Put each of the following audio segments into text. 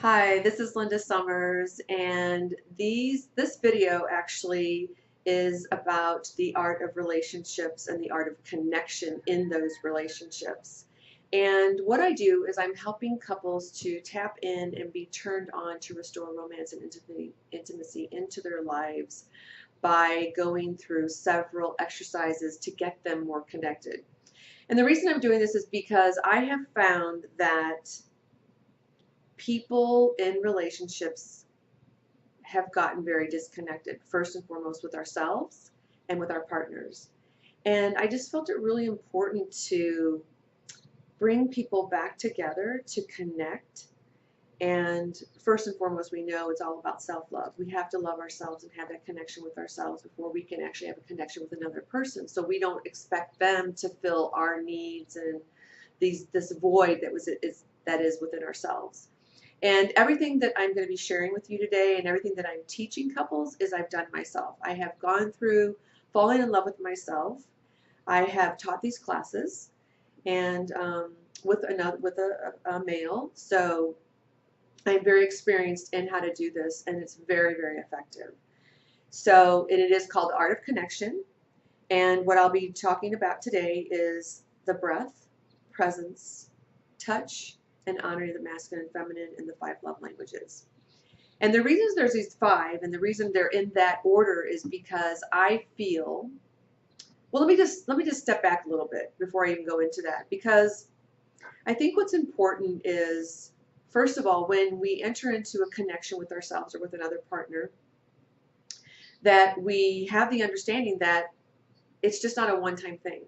Hi, this is Linda Summers, and this video actually is about the art of relationships and the art of connection in those relationships. And what I do is I'm helping couples to tap in and be turned on to restore romance and intimacy into their lives by going through several exercises to get them more connected. And the reason I'm doing this is because I have found that people in relationships have gotten very disconnected, first and foremost with ourselves and with our partners. And I just felt it really important to bring people back together to connect. And first and foremost, we know it's all about self love. We have to love ourselves and have that connection with ourselves before we can actually have a connection with another person. So we don't expect them to fill our needs and this void that is within ourselves. And everything that I'm going to be sharing with you today and everything that I'm teaching couples is I've done myself. I have gone through falling in love with myself. I have taught these classes and with a male. So I'm very experienced in how to do this, and it's very, very effective. So it is called the Art of Connection. And what I'll be talking about today is the breath, presence, touch, and honoring the masculine and feminine in the five love languages. And the reasons there's these five, and the reason they're in that order is because I feel, well, let me just step back a little bit before I even go into that, because I think what's important is, first of all, when we enter into a connection with ourselves or with another partner, that we have the understanding that it's just not a one-time thing.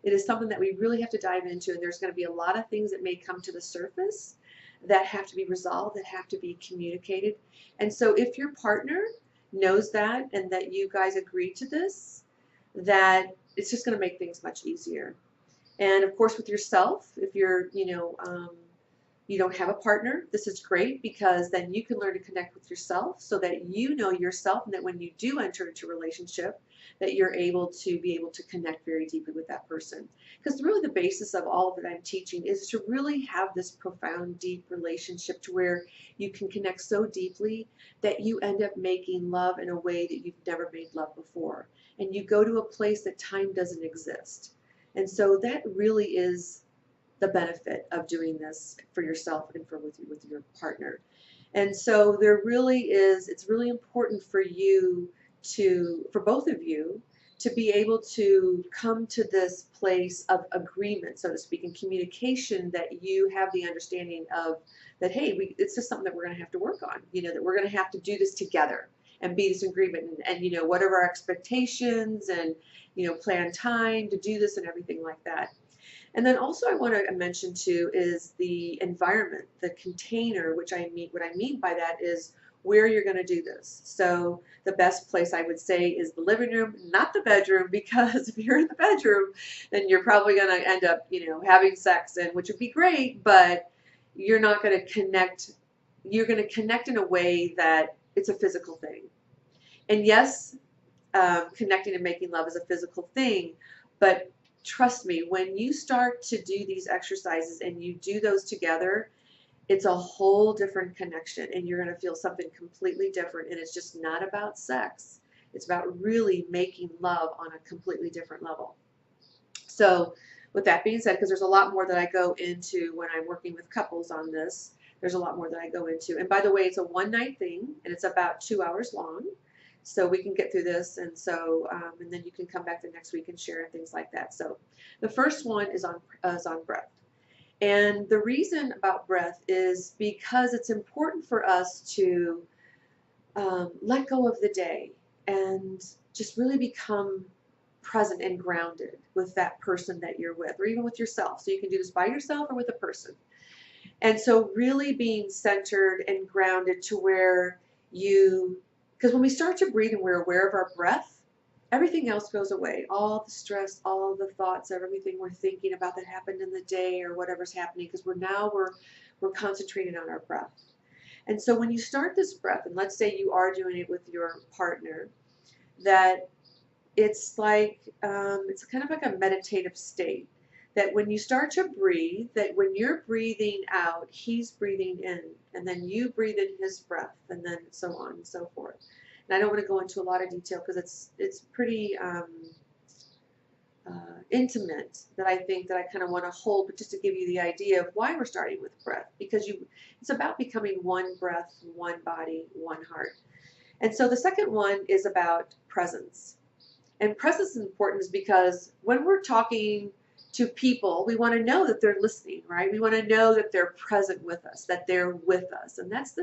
It is something that we really have to dive into, and there's going to be a lot of things that may come to the surface that have to be resolved, that have to be communicated. And so if your partner knows that and that you guys agree to this, that it's just going to make things much easier. And of course, with yourself, if you don't have a partner, this is great because then you can learn to connect with yourself so that you know yourself, and that when you do enter into a relationship, that you're able to connect very deeply with that person. Because really the basis of all of that I'm teaching is to really have this profound, deep relationship to where you can connect so deeply that you end up making love in a way that you've never made love before. And you go to a place that time doesn't exist. And so that really is the benefit of doing this for yourself and with your partner. And so there really is, it's really important for you for both of you to be able to come to this place of agreement, so to speak, in communication, that you have the understanding of that, hey, it's just something that we're going to have to work on, that we're going to have to do this together and be this agreement, and what are our expectations, and plan time to do this and everything like that. And then also I want to mention too is the environment, the container, what I mean by that is where you're going to do this. So the best place I would say is the living room, not the bedroom, because if you're in the bedroom, then you're probably going to end up, having sex, and which would be great, but you're not going to connect. You're going to connect in a way that it's a physical thing. And yes, connecting and making love is a physical thing, but trust me, when you start to do these exercises and you do those together, it's a whole different connection, and you're going to feel something completely different. And it's just not about sex. It's about really making love on a completely different level. So with that being said, because there's a lot more that I go into when I'm working with couples on this, there's a lot more that I go into. And by the way, it's a one-night thing, and it's about 2 hours long. So we can get through this, and then you can come back the next week and share and things like that. So the first one is on breath. And the reason about breath is because it's important for us to let go of the day and just really become present and grounded with that person that you're with, or even with yourself. So you can do this by yourself or with a person. And so really being centered and grounded to where because when we start to breathe and we're aware of our breath, everything else goes away. All the stress, all the thoughts, everything we're thinking about that happened in the day or whatever's happening, because we're concentrating on our breath. And so when you start this breath, and let's say you are doing it with your partner, that it's kind of like a meditative state, that when you start to breathe, that when you're breathing out, he's breathing in, and then you breathe in his breath, and then so on and so forth. And I don't want to go into a lot of detail because it's pretty intimate, that I think that I kind of want to hold, but just to give you the idea of why we're starting with breath, because it's about becoming one breath, one body, one heart. And so the second one is about presence. And presence is important is because when we're talking to people, we want to know that they're listening, right? We want to know that they're present with us, that they're with us. And this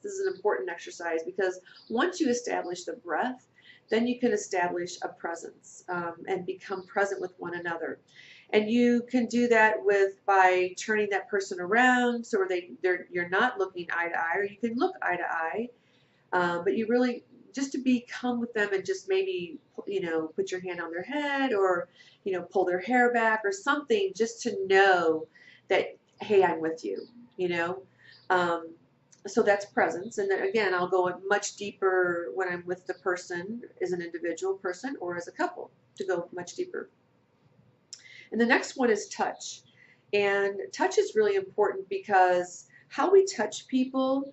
is an important exercise, because once you establish the breath, then you can establish a presence and become present with one another. And you can do that by turning that person around so you're not looking eye to eye, or you can look eye to eye. But you really, just to become with them and just maybe, put your hand on their head, or, pull their hair back or something, just to know that, hey, I'm with you, you know. Um, so that's presence. And then again, I'll go much deeper when I'm with the person as an individual person or as a couple, to go much deeper. And the next one is touch. And touch is really important because how we touch people,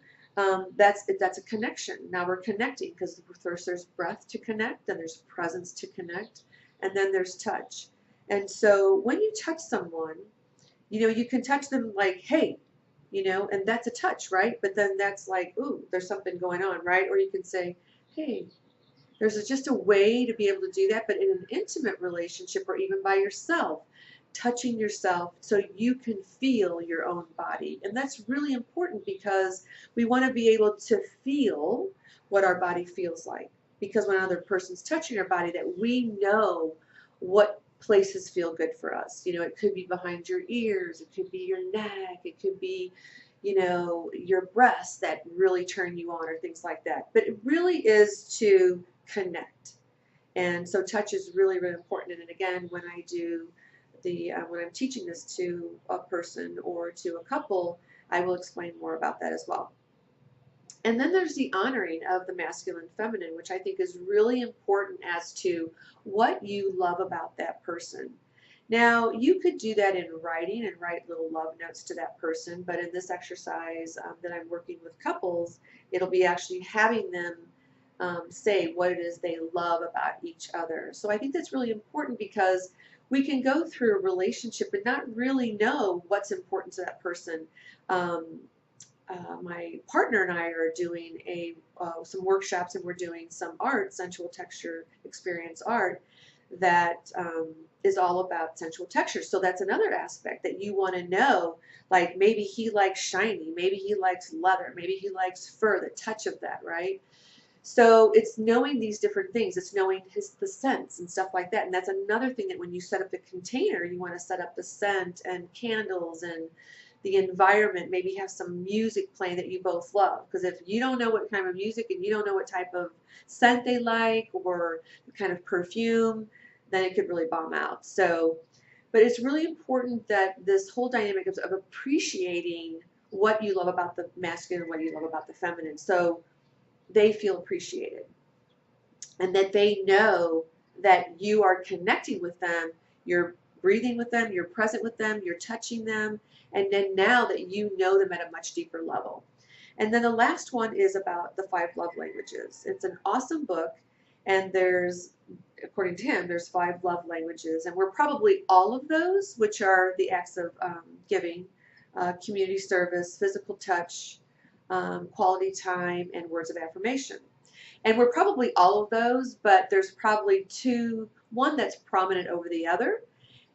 that's a connection. Now we're connecting, because first there's breath to connect, then there's presence to connect, and then there's touch. And so when you touch someone, you can touch them like, hey, and that's a touch, right? But then that's like, ooh, there's something going on, right? Or you can say, hey. There's just a way to be able to do that, but in an intimate relationship, or even by yourself, touching yourself so you can feel your own body. And that's really important, because we want to be able to feel what our body feels like. Because when another person's touching our body, that we know what places feel good for us. It could be behind your ears, it could be your neck, it could be your breasts that really turn you on, or things like that. But it really is to connect. And so touch is really, really important. And again, when I do when I'm teaching this to a person or to a couple, I will explain more about that as well. And then there's the honoring of the masculine and feminine, which I think is really important as to what you love about that person. Now, you could do that in writing and write little love notes to that person, but in this exercise that I'm working with couples, it'll be actually having them say what it is they love about each other. So I think that's really important, because we can go through a relationship and not really know what's important to that person. My partner and I are doing some workshops, and we're doing some art, sensual texture experience art, that is all about sensual texture. So that's another aspect that you want to know, like maybe he likes shiny, maybe he likes leather, maybe he likes fur, the touch of that, right? So it's knowing these different things. It's knowing the scents and stuff like that. And that's another thing, that when you set up the container, you want to set up the scent and candles and the environment. Maybe have some music playing that you both love. Because if you don't know what kind of music, and you don't know what type of scent they like, or the kind of perfume, then it could really bomb out. So, but it's really important that this whole dynamic of appreciating what you love about the masculine and what you love about the feminine. So they feel appreciated, and that they know that you are connecting with them, you're breathing with them, you're present with them, you're touching them, and then now that you know them at a much deeper level. And then the last one is about the 5 love languages. It's an awesome book, and according to him, there's 5 love languages, and we're probably all of those, which are the acts of giving, community service, physical touch, quality time, and words of affirmation. And we're probably all of those, but there's probably one that's prominent over the other.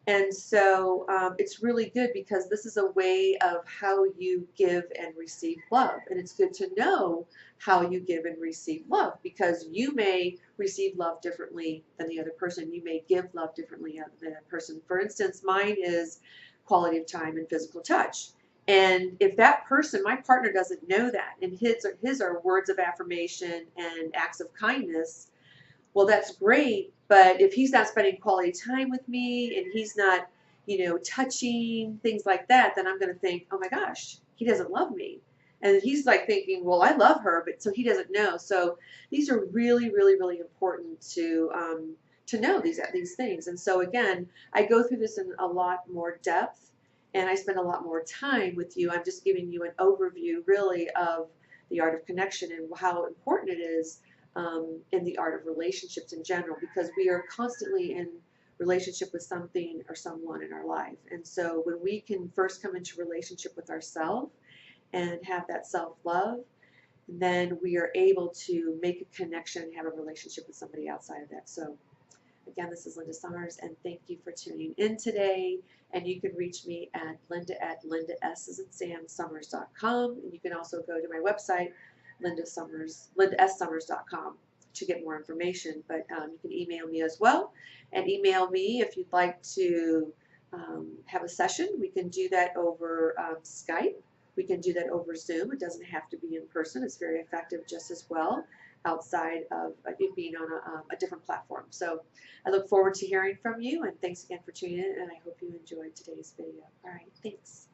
And so it's really good, because this is a way of how you give and receive love. And it's good to know how you give and receive love, because you may receive love differently than the other person. You may give love differently than that person. For instance, mine is quality of time and physical touch. And if that person, my partner, doesn't know that, and his are words of affirmation and acts of kindness, well, that's great. But if he's not spending quality time with me, and he's not, touching, things like that, then I'm going to think, oh my gosh, he doesn't love me. And he's like thinking, well, I love her, but so he doesn't know. So these are really, really, really important to to know these things. And so again, I go through this in a lot more depth, and I spend a lot more time with you. I'm just giving you an overview, really, of the art of connection and how important it is in the art of relationships in general, because we are constantly in relationship with something or someone in our life. And so when we can first come into relationship with ourselves and have that self-love, then we are able to make a connection and have a relationship with somebody outside of that. So again, this is Linda Summers, and thank you for tuning in today. And you can reach me at linda@lindassummers.com. And you can also go to my website, lindassummers.com, to get more information. But you can email me as well. And email me if you'd like to have a session. We can do that over Skype. We can do that over Zoom. It doesn't have to be in person. It's very effective just as well outside of it being on a different platform. So I look forward to hearing from you, and thanks again for tuning in, and I hope you enjoyed today's video. All right, thanks.